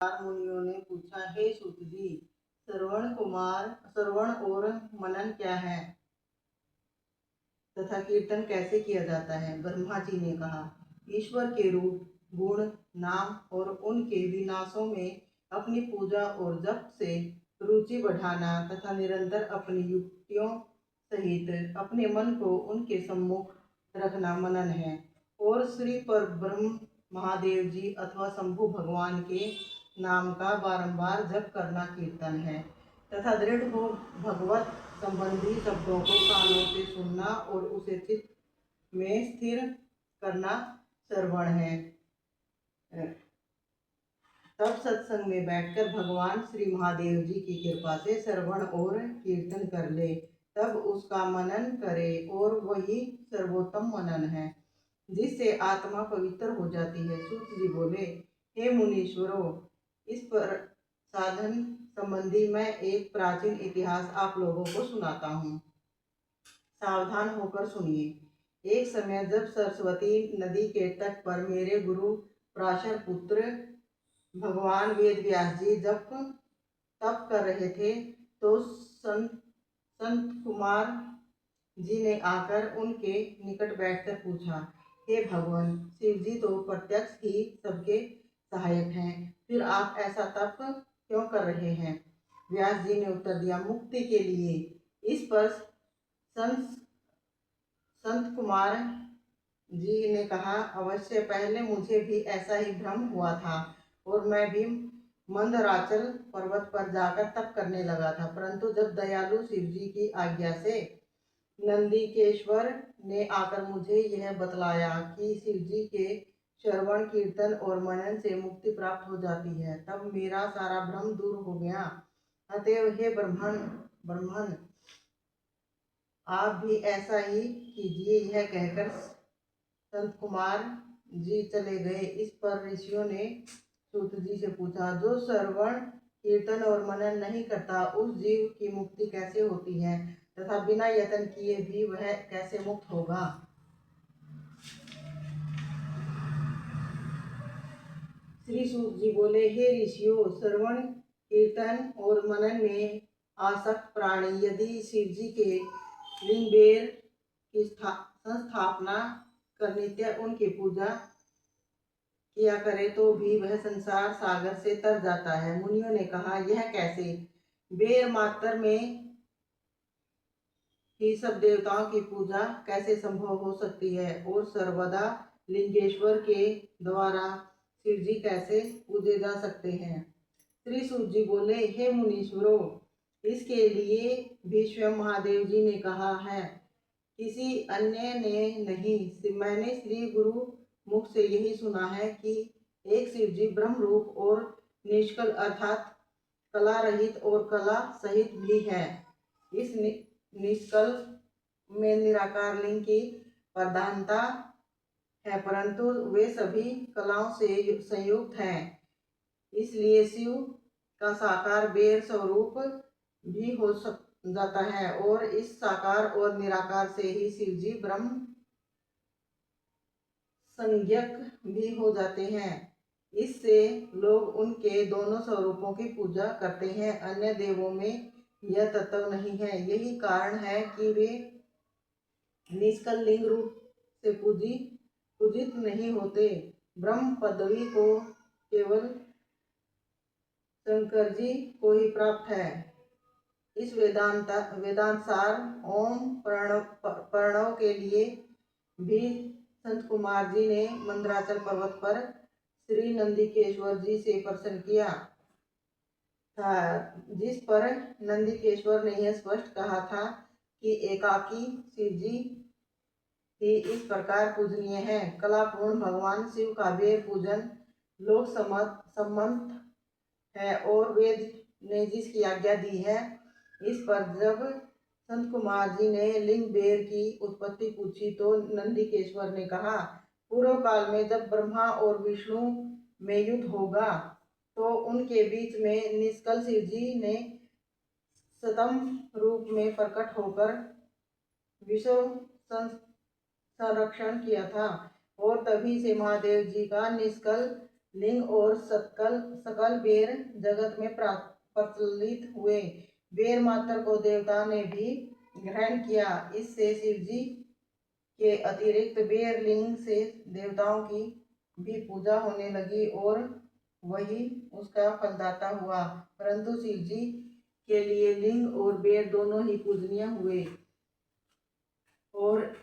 मुनियों ने पूछा, हे सूत जी, श्रवण और मनन क्या है तथा कीर्तन कैसे किया जाता है? ब्रह्मा जी ने कहा, ईश्वर के रूप, गुण, नाम और उनके विनाशों में अपनी पूजा और जप से रुचि बढ़ाना तथा निरंतर अपनी युक्तियों सहित अपने मन को उनके सम्मुख रखना मनन है। और श्री पर ब्रह्म महादेव जी अथवा शंभु भगवान के नाम का बारंबार जप करना कीर्तन है तथा दृढ़ हो भगवत संबंधी शब्दों को कानों से सुनना और उसे चित्त में स्थिर करना श्रवण है। तब सत्संग में बैठकर भगवान श्री महादेव जी की कृपा से श्रवण और कीर्तन कर ले, तब उसका मनन करे, और वही सर्वोत्तम मनन है जिससे आत्मा पवित्र हो जाती है। सूत जी बोले, हे मुनीश्वरों, इस पर साधन संबंधी मैं एक प्राचीन इतिहास आप लोगों को सुनाता हूँ। सावधान होकर सुनिए। एक समय जब सरस्वती नदी के तट पर मेरे गुरु पराशर पुत्र भगवान वेद व्यास जी जब तप कर रहे थे, तो संत कुमार जी ने आकर उनके निकट बैठकर पूछा, हे भगवान, शिव जी तो प्रत्यक्ष ही सबके सहायक हैं, फिर आप ऐसा तप क्यों कर रहे हैं? व्यास जी ने उत्तर दिया, मुक्ति के लिए। इस पर संत कुमार जी ने कहा, अवश्य, पहले मुझे भी ऐसा ही भ्रम हुआ था और मैं भी मंदराचल पर्वत पर जाकर तप करने लगा था, परंतु जब दयालु शिव जी की आज्ञा से नंदीकेश्वर ने आकर मुझे यह बतलाया कि शिव जी के श्रवण, कीर्तन और मनन से मुक्ति प्राप्त हो जाती है, तब मेरा सारा भ्रम दूर हो गया। अतएव हे ब्रह्मण, आप भी ऐसा ही कीजिए। यह कहकर संत कुमार जी चले गए। इस पर ऋषियों ने सूत जी से पूछा, जो श्रवण, कीर्तन और मनन नहीं करता, उस जीव की मुक्ति कैसे होती है तथा बिना यत्न किए भी वह कैसे मुक्त होगा? श्री सूत जी बोले, हे ऋषियों, श्रवण, कीर्तन और मनन में आसक्त प्राणी यदि शिव जी के लिंगबेर की संस्थापना कर नित्य उनकी पूजा किया करे तो भी वह संसार सागर से तर जाता है। मुनियों ने कहा, यह कैसे? बेर मात्र में ही सब देवताओं की पूजा कैसे संभव हो सकती है, और सर्वदा लिंगेश्वर के द्वारा शिव जी कैसे पूजे जा सकते हैं? श्री सूत जी बोले, हे मुनीश्वरों, इसके लिए भी स्वयं महादेव जी ने कहा है, किसी अन्य ने नहीं। मैंने श्री गुरु मुख से यही सुना है कि एक शिव जी ब्रह्म रूप और निष्कल अर्थात कला रहित और कला सहित भी है। इस निष्कल में निराकार लिंग की प्रधानता है, परंतु वे सभी कलाओं से संयुक्त हैं, इसलिए शिव का साकार बेर स्वरूप भी हो जाता है, और इस साकार और निराकार से ही शिव जी ब्रह्म संज्ञक भी हो जाते हैं। इससे लोग उनके दोनों स्वरूपों की पूजा करते हैं। अन्य देवों में यह तत्व नहीं है। यही कारण है कि वे निष्कल लिंग रूप से पूजित नहीं होते। ब्रह्म पदवी को केवल शंकर जी को ही प्राप्त है। इस वेदांत सार ओम प्रणव के लिए भी संत कुमार जी ने मंदराचल पर्वत पर श्री नंदीकेश्वर जी से प्रश्न किया था, जिस पर नंदीकेश्वर ने यह स्पष्ट कहा था कि एकाकी शिव जी ही इस प्रकार पूजनीय है। कलापूर्ण भगवान शिव का बेर पूजन लोक सम्मत है और वेद ने जिसकी आज्ञा दी है। इस पर जब संत कुमार जी ने लिंग बेर की उत्पत्ति पूछी तो नंदीकेश्वर ने कहा, पूर्व काल में जब ब्रह्मा और विष्णु में युद्ध होगा तो उनके बीच में निष्कल शिव जी ने सतम रूप में प्रकट होकर विश्व संरक्षण किया था, और तभी से महादेव जी का निष्कल लिंग और सकल सकल बेर जगत में प्रचलित हुए। बेर मात्र को देवता ने भी ग्रहण किया। इससे शिव जी के अतिरिक्त बेर लिंग से देवताओं की भी पूजा होने लगी और वही उसका फलदाता हुआ। परंतु शिव जी के लिए लिंग और बेर दोनों ही पूजनीय हुए और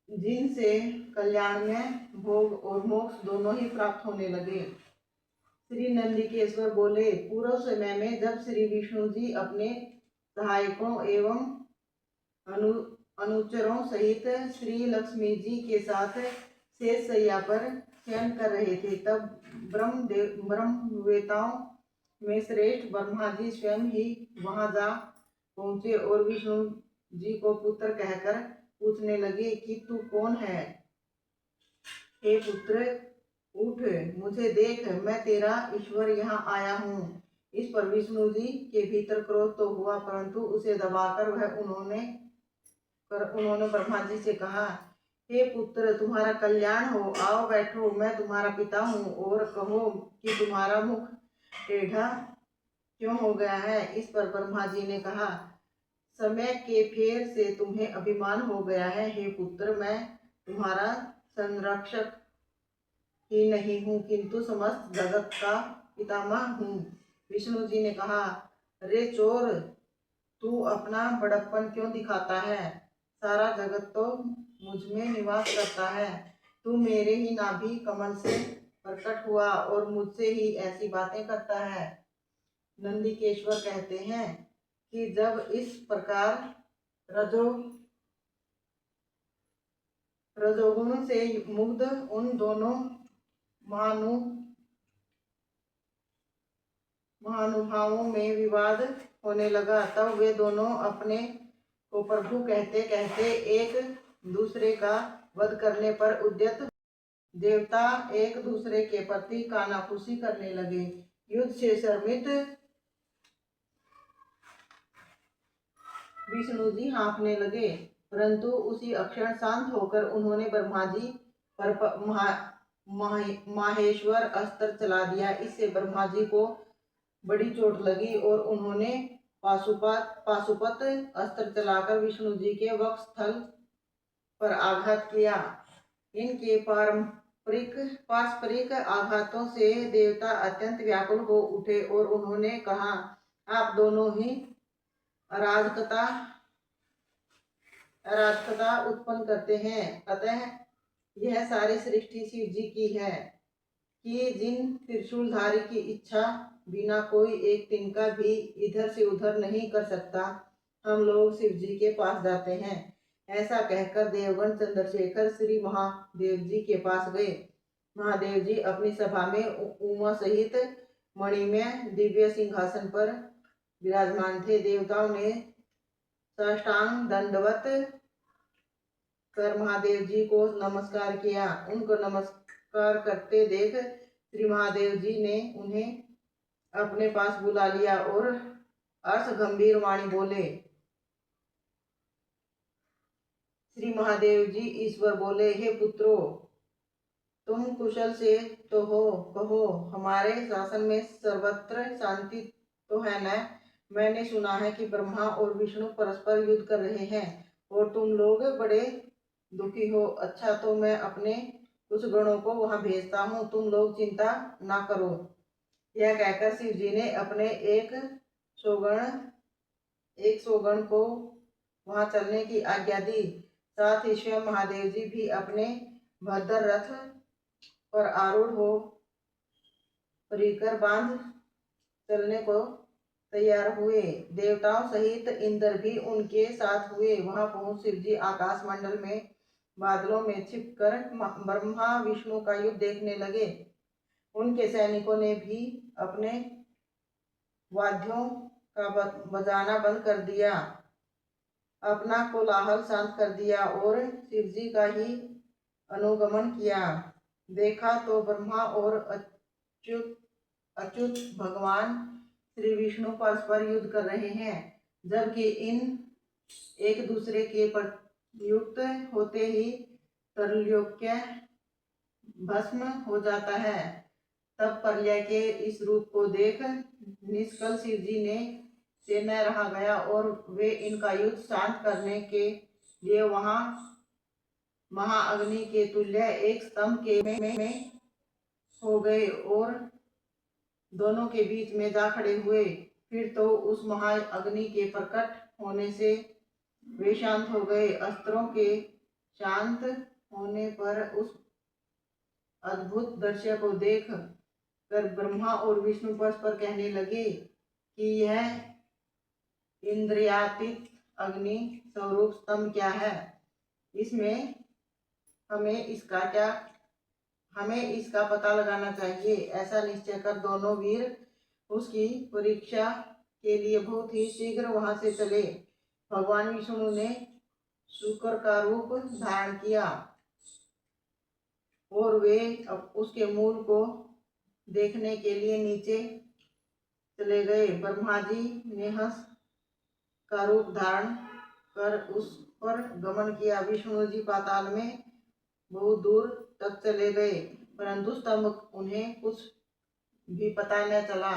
जिनसे कल्याण में भोग और मोक्ष दोनों ही प्राप्त होने लगे। श्री नंदिकेश्वर बोले, पूर्व समय में जब श्री विष्णु जी अपने सहायकों एवं अनुचरों सहित श्री लक्ष्मी जी के साथ शेष शैया पर शयन कर रहे थे, तब ब्रह्मवेताओं में श्रेष्ठ ब्रह्मा जी स्वयं ही वहां जा पहुंचे और विष्णु जी को पुत्र कहकर पूछने लगे कि तू कौन है? हे पुत्र, उठ, मुझे देख, मैं तेरा ईश्वर यहाँ आया हूँ। इस पर विष्णु जी के भीतर क्रोध तो हुआ, परंतु उसे दबाकर उन्होंने ब्रह्मा जी से कहा, हे पुत्र, तुम्हारा कल्याण हो, आओ बैठो, मैं तुम्हारा पिता हूँ और कहो कि तुम्हारा मुख टेढ़ा क्यों हो गया है? इस पर ब्रह्मा जी ने कहा, समय के फेर से तुम्हें अभिमान हो गया है। हे पुत्र, मैं तुम्हारा संरक्षक ही नहीं हूँ किंतु समस्त जगत का पितामह हूँ। विष्णु जी ने कहा, रे चोर, तू अपना बड़प्पन क्यों दिखाता है? सारा जगत तो मुझ में निवास करता है। तू मेरे ही नाभि कमल से प्रकट हुआ और मुझसे ही ऐसी बातें करता है। नंदिकेश्वर कहते हैं कि जब इस प्रकार रजोगुण से मुग्ध उन दोनों महानुभावों में विवाद होने लगा, तब वे दोनों अपने को प्रभु कहते कहते एक दूसरे का वध करने पर उद्यत देवता एक दूसरे के प्रति कानाफूसी करने लगे। युद्ध से शर्मित विष्णु जी हाँफने लगे, परंतु उसी अक्षण शांत होकर उन्होंने ब्रह्मा जी पर माहेश्वर अस्त्र चला दिया। इससे ब्रह्मा जी को बड़ी चोट लगी और उन्होंने पाशुपत अस्त्र चलाकर विष्णु जी के वक्षस्थल पर आघात किया। इनके पारस्परिक आघातों से देवता अत्यंत व्याकुल हो उठे और उन्होंने कहा, आप दोनों ही अराजकता उत्पन्न करते हैं, अतः यह सारी सृष्टि शिव जी की है कि जिन त्रिशूलधारी की इच्छा बिना कोई एक तिनका भी इधर से उधर नहीं कर सकता, हम लोग शिव जी के पास जाते हैं। ऐसा कहकर देवगण चंद्रशेखर श्री महादेव जी के पास गए। महादेव जी अपनी सभा में उमा सहित मणिमय दिव्य सिंहासन पर विराजमान थे। देवताओं ने साष्टांग दंडवत कर महादेव जी को नमस्कार किया। उनको नमस्कार करते देख श्री महादेव जी ने उन्हें अपने पास बुला लिया और अर्थ गंभीर वाणी बोले। श्री महादेव जी ईश्वर बोले, हे पुत्रों, तुम कुशल से तो हो, कहो हमारे शासन में सर्वत्र शांति तो है न? मैंने सुना है कि ब्रह्मा और विष्णु परस्पर युद्ध कर रहे हैं और तुम लोग बड़े दुखी हो। अच्छा, तो मैं अपने कुछ गणों को वहां भेजता हूँ, तुम लोग चिंता ना करो। यह कहकर शिव जी ने अपने एक सौगण को वहां चलने की आज्ञा दी। साथ ही स्वयं महादेव जी भी अपने भद्र रथ पर आरूढ़ हो परिकर बांध चलने को तैयार हुए। देवताओं सहित इंद्र भी उनके साथ हुए। वहां पहुंच शिव जी आकाश मंडल में बादलों में छिपकर ब्रह्मा विष्णु का युद्ध देखने लगे। उनके सैनिकों ने भी अपने वाद्यों का बजाना बंद कर दिया, अपना कोलाहल शांत कर दिया और शिव जी का ही अनुगमन किया। देखा तो ब्रह्मा और अच्युत भगवान श्री विष्णु परस्पर युद्ध कर रहे हैं, जबकि इन एक दूसरे के युक्त होते ही त्रैलोक्य भस्म हो जाता है। तब प्रलय के इस रूप को देख निष्कल शिव जी ने से न रहा गया और वे इनका युद्ध शांत करने के लिए वहां महाअग्नि के तुल्य एक स्तंभ के में हो गए और दोनों के बीच में जा खड़े हुए। फिर तो उस महाअग्नि के प्रकट होने से वे शांत हो गए। अस्त्रों के शांत होने पर उस अद्भुत दृश्य को देख कर ब्रह्मा और विष्णु परस्पर कहने लगे कि यह इंद्रियातीत अग्नि स्वरूप स्तंभ क्या है, इसमें हमें इसका पता लगाना चाहिए। ऐसा निश्चय कर दोनों वीर उसकी परीक्षा के लिए बहुत ही शीघ्र वहां से चले। भगवान विष्णु ने शुक्र का रूप धारण किया और वे अब उसके मूल को देखने के लिए नीचे चले गए। ब्रह्मा जी ने हंस का रूप धारण कर उस पर गमन किया। विष्णु जी पाताल में बहुत दूर तक चले गए, परंतु स्तंभ उन्हें कुछ भी पता न चला।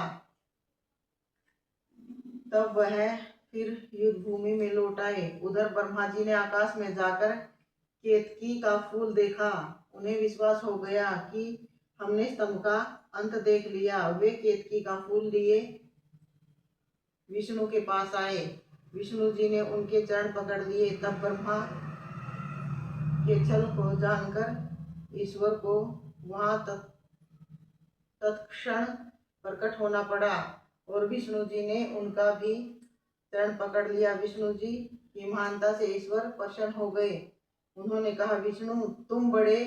तब वह फिर युद्ध भूमि में लौट आए। उधर ब्रह्मा जी ने आकाश में जाकर केतकी का फूल देखा। उन्हें विश्वास हो गया कि हमने स्तंभ का अंत देख लिया। वे केतकी का फूल लिए विष्णु के पास आए। विष्णु जी ने उनके चरण पकड़ लिए। तब ब्रह्मा के छल को जानकर ईश्वर को वहां तत्क्षण प्रकट होना पड़ा और विष्णु जी ने उनका भी चरण पकड़ लिया। विष्णु जी की महानता से ईश्वर प्रसन्न हो गए। उन्होंने कहा, विष्णु तुम बड़े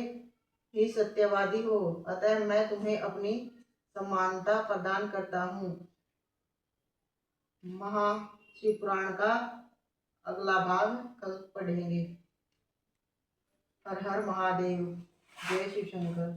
ही सत्यवादी हो, अतः मैं तुम्हें अपनी समानता प्रदान करता हूँ। महाशिव पुराण का अगला भाग कल पढ़ेंगे। हर हर महादेव। जय शिव शंकर।